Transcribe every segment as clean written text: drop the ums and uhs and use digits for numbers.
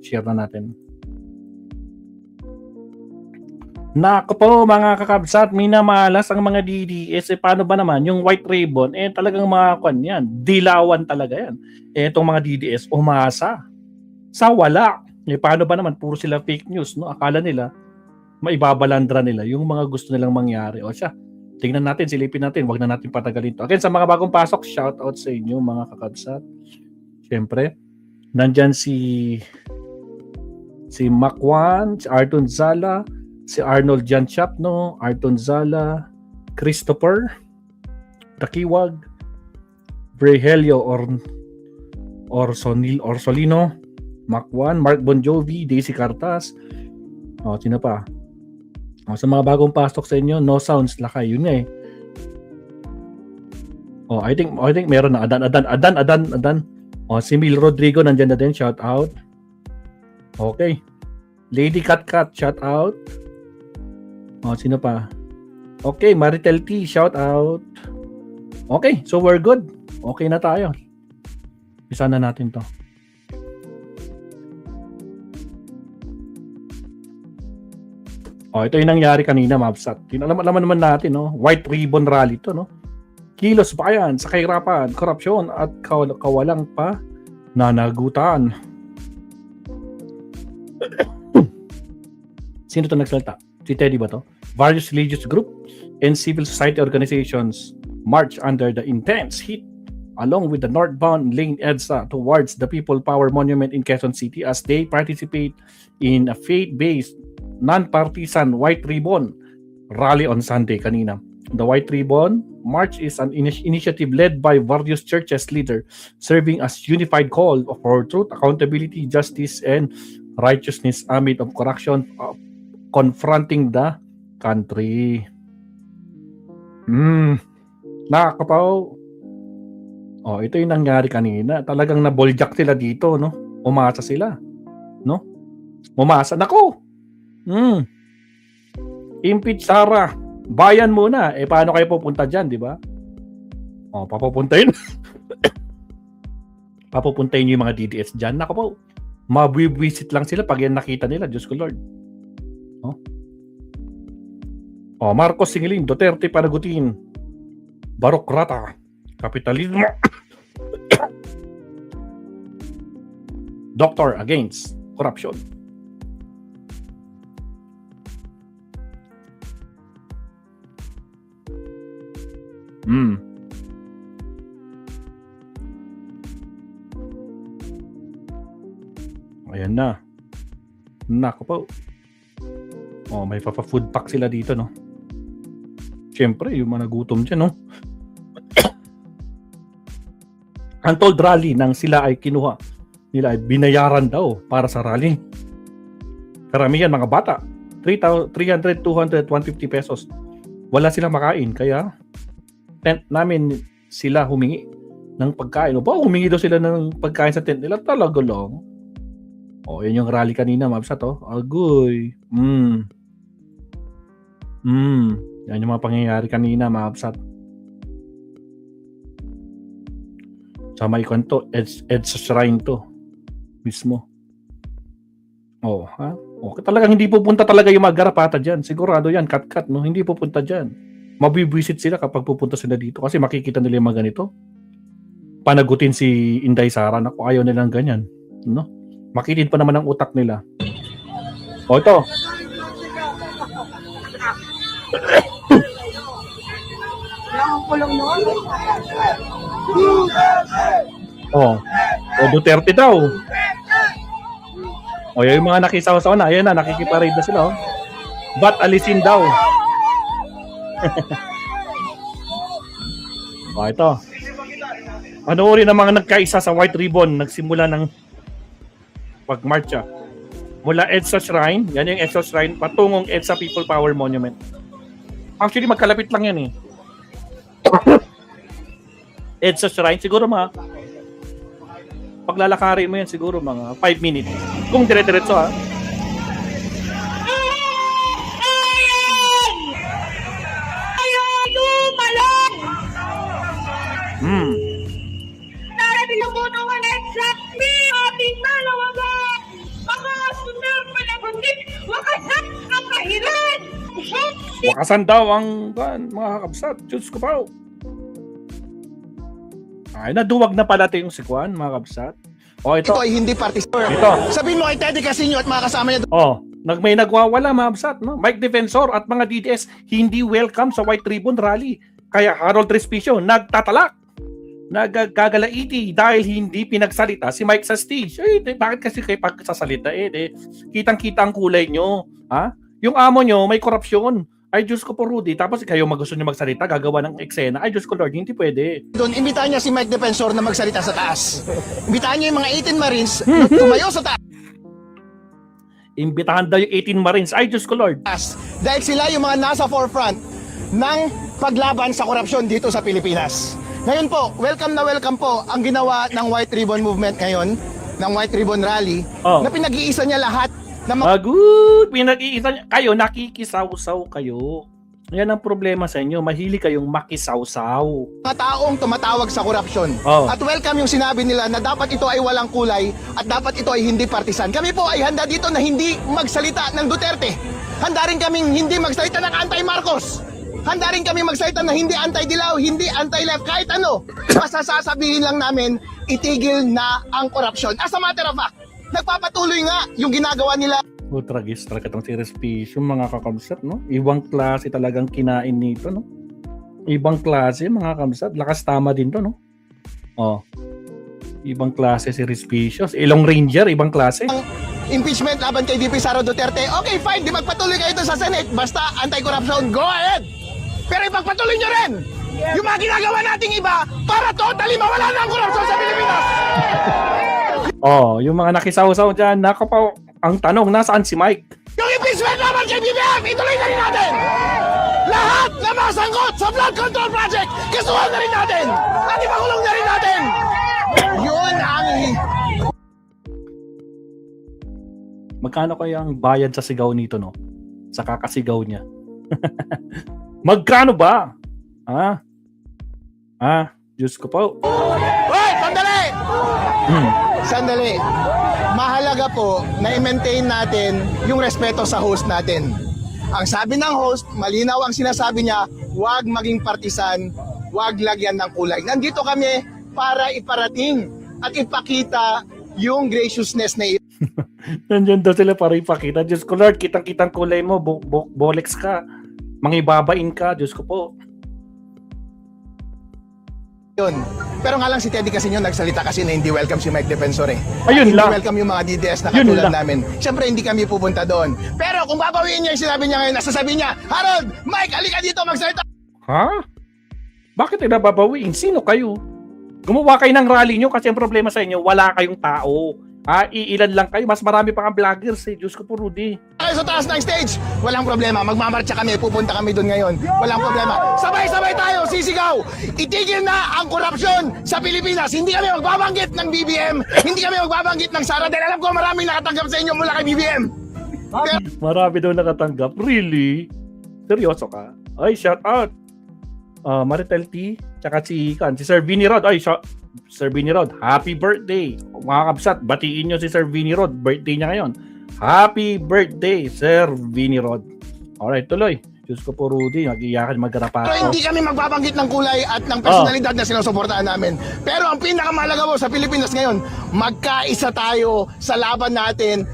Share na natin. Nako po mga kakabsat, minamalas ang mga DDS. Paano ba naman yung white ribbon? Talagang mga yan. Dilawan talaga yan. Itong mga DDS, umasa sa wala. Paano ba naman? Puro sila fake news, no? Akala nila, maibabalandra nila yung mga gusto nilang mangyari. O siya, tingnan natin, silipin natin. Wag na natin patagalin to. Again, sa mga bagong pasok, shout out sa inyo mga kakabsat. Siyempre, nandyan si Macwan, si Arton Zala, si Arnold Janchapno, Arton Zala, Christopher Takiwag, Brehelio Orsolino, Macwan, Mark Bon Jovi, Daisy Cartas. Sino pa? Sa mga bagong pasok sa inyo, no sounds lakay. Yun nga eh. I think meron na. Adan. Si Mil Rodrigo, nandyan na din. Shout out. Okay. Lady Cat, shout out. Sino pa? Okay, Maritel T, shout out. Okay, so we're good. Okay na tayo. Isa na natin to. Ito yung nangyari kanina, Mabsat. Alam naman natin, no? White Ribbon Rally to, no? Kilos bayan sa kahirapan, korupsyon at kawalang pa nanagutan. Sino to nagsalita? Si Teddy ba to? Various religious groups and civil society organizations march under the intense heat along with the northbound lane EDSA towards the People Power Monument in Quezon City as they participate in a faith-based, non-partisan White Ribbon Rally on Sunday kanina. The White Ribbon March is an initiative led by various churches leaders serving as unified call for truth, accountability, justice, and righteousness amid of corruption confronting the country. Nakakapaw. Ito yung nangyari kanina. Talagang naboljak sila dito, no? Umasa sila. No? Umasa. Nako! Impeach Sara. Bayan muna. Paano kayo pupunta dyan, di ba? Papupuntayin. Papupuntayin yung mga DDS dyan. Nako po. Mabibwisit lang sila pag yan nakita nila. Diyos ko Lord. Marcos Singilin, Duterte panagutin. Barokrata. Kapitalismo. Doctor against corruption. Ayan na. Nako po. May food pack sila dito, no? Siyempre, yung mga nagutom dyan, no? Untold rally nang sila ay kinuha. Nila ay binayaran daw para sa rally. Karamihan mga bata. 300, 200, 150 pesos. Wala silang makain. Kaya, tent namin sila humingi ng pagkain. Humingi daw sila ng pagkain sa tent nila. Talaga lang. Yan yung rally kanina, Mabsat, Agoy. Yan yung mga pangyayari kanina, Mabsat. Sa may kanto, EDSA shrine to. Mismo. Talagang hindi pupunta talaga yung mga garapata dyan. Sigurado yan, cut, no? Hindi pupunta dyan. Mabibwisit sila kapag pupunta sila dito. Kasi makikita nila yung mga ganito. Panagutin si Inday Sara. Naku, ayaw nilang ganyan. No? Makitid pa naman ang utak nila. Ito. Duterte daw. Yung mga nakisaw-saw na. Ayan na, nakikiparade na sila. Ba't alisin daw? Ito. Panoorin ang mga nagkaisa sa White Ribbon. Nagsimula ng pagmarcha. Mula EDSA Shrine. Yan yung EDSA Shrine. Patungong EDSA People Power Monument. Actually, magkalapit lang yan EDSA Shrine. Siguro paglalakarin mo yan siguro mga 5 minutes. Kung dire-diretso Wakasan daw ang mga kakabsat. Diyos ko po. Ay, naduwag na pala ito yung si Kwan, mga kabsat. O, ito. Ito ay hindi partisan. Ito. Sabihin mo kay Teddy Casino at mga kasama niya Oh, may nagwawala, mga kabsat, no? Mike Defensor at mga DDS hindi welcome sa White Ribbon Rally. Kaya Harold Respicio nagtatalak. Nagkagalaiti dahil hindi pinagsalita si Mike sa stage. Bakit kasi kayo pagsasalita? Kitang-kita ang kulay nyo. Ha? Yung amo nyo may korupsyon. Ay, Diyos ko po, Rudy. Tapos kayo gusto nyo magsalita, gagawa ng eksena. Ay, Diyos ko, Lord, hindi pwede. doon. Imbitahan niya si Mike Defensor na magsalita sa taas. Imbitahan niya yung mga 18 Marines na tumayo sa Imbitahan daw yung 18 Marines. Ay, Diyos ko, Lord. taas. Dahil sila yung mga nasa forefront ng paglaban sa korupsyon dito sa Pilipinas. Ngayon po, welcome na welcome po ang ginawa ng White Ribbon Movement ngayon, ng White Ribbon Rally, na pinag-iisa niya lahat ng mga Good. Pinag-iisa niya. Kayo, nakikisaw-saw kayo. Yan ang problema sa inyo. Mahili kayong makisaw-saw. taong tumatawag sa korupsyon. Oh. At welcome yung sinabi nila na dapat ito ay walang kulay at dapat ito ay hindi partisan. Kami po ay handa dito na hindi magsalita ng Duterte. Handa rin kaming hindi magsalita ng anti-Marcos. Handa rin kami magsalita na hindi anti-Dilaw, hindi anti-left, kahit ano. Basta sasabihin lang namin, itigil na ang korupsyon. As a matter of fact, nagpapatuloy nga yung ginagawa nila. Tragis talaga itong si Respicio, mga kakabsat, no? Ibang klase talagang kinain nito, no? Ibang klase, mga kakabsat. Lakas tama din to, no? Oh. Ibang klase si Respicio. Ilong Ranger, ibang klase. Impeachment laban kay VP Sara Duterte. Okay, fine, di magpatuloy kayo ito sa Senate. Basta anti-corruption, go ahead! Pero ipagpatuloy nyo rin yung mga ginagawa nating iba para totally mawala na ang korupsyon sa Pilipinas! Oh, yung mga nakisaw-saw dyan, nakapaw. Ang tanong, nasaan si Mike? Yung impeachment laban kay BBM, ituloy na rin natin! Lahat na masangkot sa flood control project, kasuhan na rin natin! At ipakulong na rin natin! Yun ang... Magkano kaya ang bayad sa sigaw nito, no? Sa kakasigaw niya. Magkano ba? Diyos ko po. Hoy, sandali! Sandali. Mahalaga po na i-maintain natin yung respeto sa host natin. Ang sabi ng host, malinaw ang sinasabi niya, huwag maging partisan, huwag lagyan ng kulay. Nandito kami para iparating at ipakita yung graciousness na Nandiyan daw sila para ipakita. Diyos ko, Lord, kitang-kitang kulay mo. Bolex ka. Mangibabain ka. Diyos ko po. yun. Pero nga lang si Teddy kasi nagsalita kasi na hindi welcome si Mike Defensor eh. Ayun hindi lang. welcome yung mga DDS na Yun katulad lang. namin. Siyempre hindi kami pupunta doon. Pero kung babawiin niya yung sinabi niya ngayon, nasasabihin niya, Harold, Mike, halika dito magsalita. Ha? Bakit nababawiin? Sino kayo? Gumawa kayo ng rally nyo kasi ang problema sa inyo, wala kayong tao. Iilan lang kayo. Mas marami pa nga vloggers eh. Diyos ko po, Rudy. Kayo sa taas ng stage, walang problema. Magmamarcha kami, pupunta kami doon ngayon. Walang problema. Sabay-sabay tayo, sisigaw. Itigil na ang korupsyon sa Pilipinas. Hindi kami magbabanggit ng BBM. Hindi kami magbabanggit ng Sara. Dahil alam ko maraming nakatanggap sa inyo mula kay BBM. Pero, Marami daw nakatanggap. Really? Seryoso ka? Ay, shout out. Maritel T, tsaka si Sir Vinny Rod. Ay, Sir Vinny Rod, happy birthday. Mga kabsat, batiin nyo si Sir Vinny Rod. Birthday niya ngayon. Happy birthday, Sir Vinny Rod. Alright, tuloy. Diyos ko po, Rudy. Mag-iyakan, magkarapato. hindi kami magbabanggit ng kulay at ng personalidad na sinusuportahan namin. Pero ang pinakamahalaga po sa Pilipinas ngayon, magkaisa tayo sa laban natin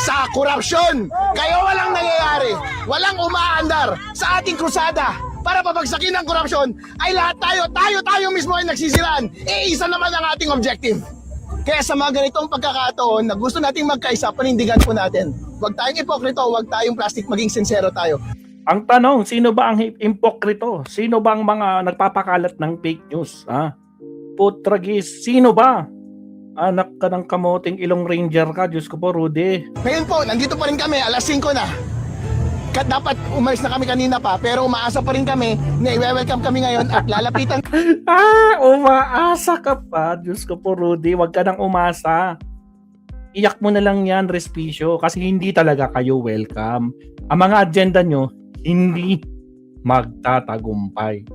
sa korupsyon. Kaya walang nangyayari, walang umaandar sa ating krusada para pabagsakin ang korupsyon ay lahat tayo mismo ay nagsisiraan. Isa naman ang ating objective. Kaya sa mga ganitong pagkakataon na gusto nating magkaisa, panindigan po natin. Huwag tayong ipokrito, huwag tayong plastic, maging sincero tayo. Ang tanong, sino ba ang impokrito? Sino ba ang mga nagpapakalat ng fake news? Putragis, sino ba? Anak ka ng kamoting ilong ranger ka, Diyos ko po, Rudy. Ngayon po, nandito pa rin kami, alas 5 na. Dapat umalis na kami kanina pa, pero umaasa pa rin kami na i-welcome kami ngayon at lalapitan. Umaasa ka pa, Diyos ko po, Rudy. Huwag ka nang umasa. Iyak mo na lang yan, Respicio, kasi hindi talaga kayo welcome. Ang mga agenda nyo, hindi magtatagumpay.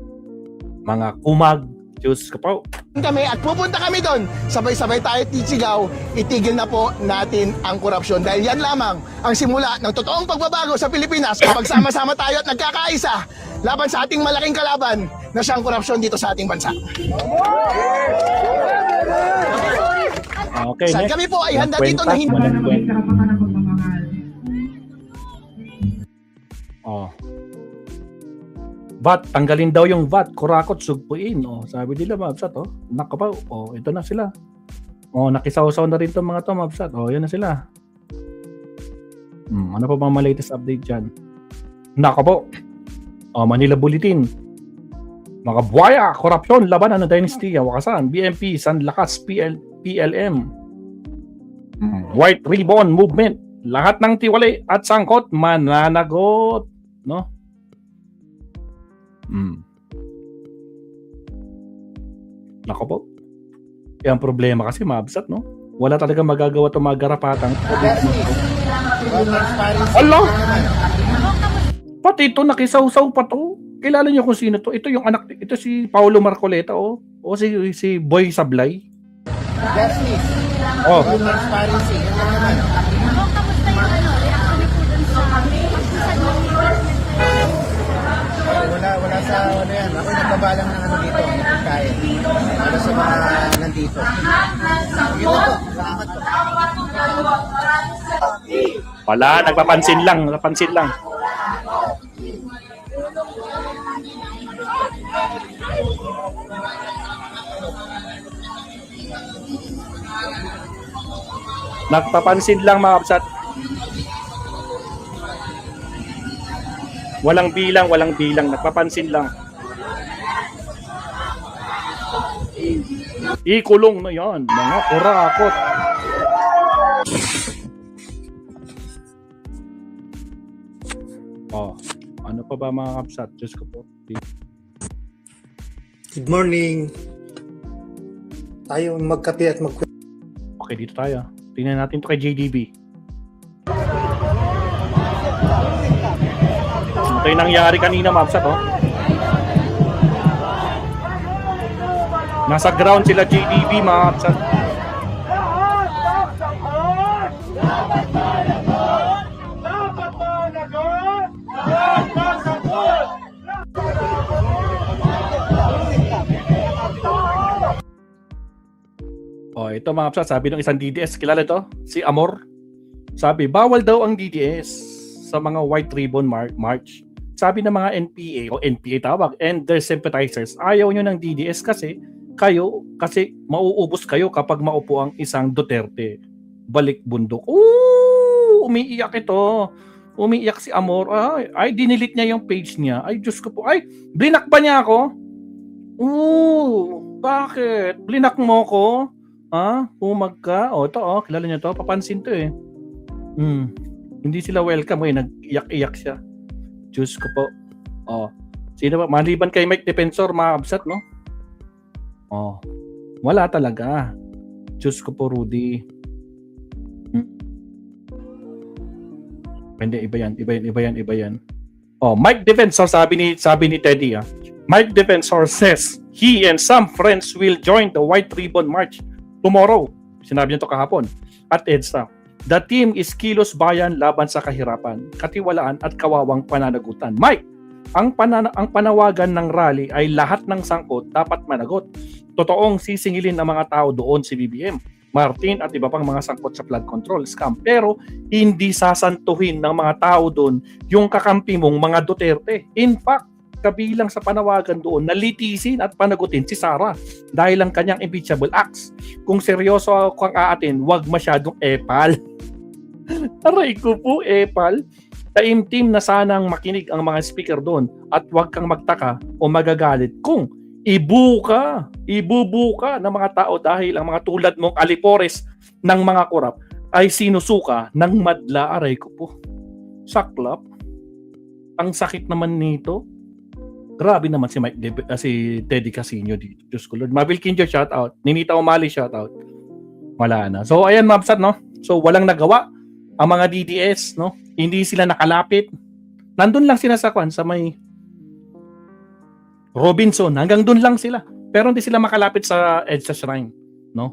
Mga kumag, Diyos ko po. kami at pupunta kami doon. Sabay-sabay tayo tisigaw, itigil na po natin ang korupsyon. Dahil yan lamang ang simula ng totoong pagbabago sa Pilipinas kapag sama-sama tayo at nagkakaisa laban sa ating malaking kalaban na siyang korupsyon dito sa ating bansa. Okay, Saan next. kami po ay handa Walang dito na kwenta, hindi walang kwenta. karapatan ng pagmamahal. Oh. VAT, tanggalin daw yung VAT, kurakot, sugpuin. Oh, sabi nila, Mabsat, oh. Nako pa, oh, ito na sila. Oh, nakisaw-saw na rin itong mga to, Mabsat. Oh, yan na sila. Ano pa bang latest update dyan? Nako po. Oh, Manila Bulletin. Mga buwaya, korupsyon, labanan ng dynasty, wakasan, BMP, Sanlakas, PLM. White Ribbon Movement. Lahat ng tiwali at sangkot, mananagot. No? Nako po. Kaya ang problema kasi, Mabsat, no? Wala talaga magagawa itong mga garapatang. Ala! Pati ito, nakisaw-saw pa to. Kilala niyo kung sino to? Ito yung anak, ito si Paolo Marcoleta, oh. O si Boy Sablay. Justice. Oh. Transparency. Yan lang naman. Wala sa ano yan. Ako nagbabalang ng ano dito. Kaya. Para sa mga nandito. Sige po. Salamat po. Wala, napapansin lang. Nagpapansin lang, mga kapsat. Walang bilang, nagpapansin lang. Ikulong na yan, mga kurakot. Oh, ano pa ba mga kapsat? Diyos ko po. Good morning. Tayo magkape at Okay, dito tayo. Tingnan natin to kay JDB. Ito yung nangyari kanina, Mapsat, oh. Nasa ground sila JDB, Mapsat. Oh, ito mga kapsat, sabi ng isang DDS, kilala ito? Si Amor. Sabi, bawal daw ang DDS sa mga White Ribbon March. Sabi ng mga NPA o NPA tawag and their sympathizers, ayaw nyo ng DDS kasi mauubos kayo kapag maupo ang isang Duterte. Balik bundok. Ooh, umiiyak ito. Umiiyak si Amor. Ay, dinilit niya yung page niya. Ay, Diyos ko po. Ay, blinak ba niya ako? Bakit? Blinak mo ko? Umag ka? Ito, kilala niyo to. Papansin to eh. Hindi sila welcome. Nag-iyak-iyak siya. Diyos ko po. Sino ba? Maliban kay Mike Defensor, mga kapsat, no? Wala talaga. Diyos ko po, Rudy. Hindi, iba yan. Mike Defensor, sabi ni Teddy, Mike Defensor says he and some friends will join the White Ribbon March tomorrow. Sinabi niya to kahapon. At EDSA, the team is Kilos Bayan laban sa kahirapan, katiwalaan at kawawang pananagutan. Mike, ang panawagan ng rally ay lahat ng sangkot dapat managot. Totoong sisingilin ng mga tao doon si BBM, Martin at iba pang mga sangkot sa flood control scam. Pero hindi sasantuhin ng mga tao doon yung kakampi mong mga Duterte. In fact, kabilang sa panawagan doon na litisin at panagutin si Sara dahil ang kanyang impeachable acts. Kung seryoso kang aatin, wag masyadong epal. Aray ko po, epal. Taimtim na sanang makinig ang mga speaker doon at wag kang magtaka o magagalit kung ibubuka ng mga tao dahil ang mga tulad mong alipores ng mga korap ay sinusuka ng madla. Aray ko po. Saklap. Ang sakit naman nito. Grabe naman si Teddy Casino dito. Diyos ko Lord. Mabel Kinjo, shout out. Ninita Umali, shout out. Wala na. So ayan, Mabsat, no? So walang nagawa ang mga DDS, no? Hindi sila nakalapit. Nandun lang sila sa may Robinson. Hanggang dun lang sila. pero hindi sila makalapit sa EDSA Shrine, no?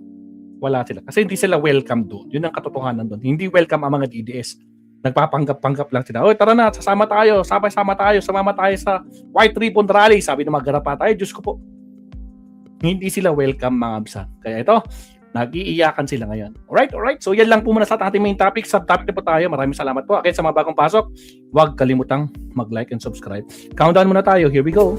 Wala sila. Kasi hindi sila welcome doon. Yun ang katotohanan doon. Hindi welcome ang mga DDS. Nagpapanggap-panggap lang sila. Oy, tara na, sasama tayo, sumama tayo sa White Ribbon Rally. Sabi ng mga garapa tayo, Diyos ko po. Hindi sila welcome, mga absan. Kaya ito, nag-iiyakan sila ngayon. Alright. So yan lang po muna sa ating main topic. Subtopic na po tayo. Maraming salamat po. Again, sa mga bagong pasok, huwag kalimutang mag-like and subscribe. Countdown muna tayo. Here we go.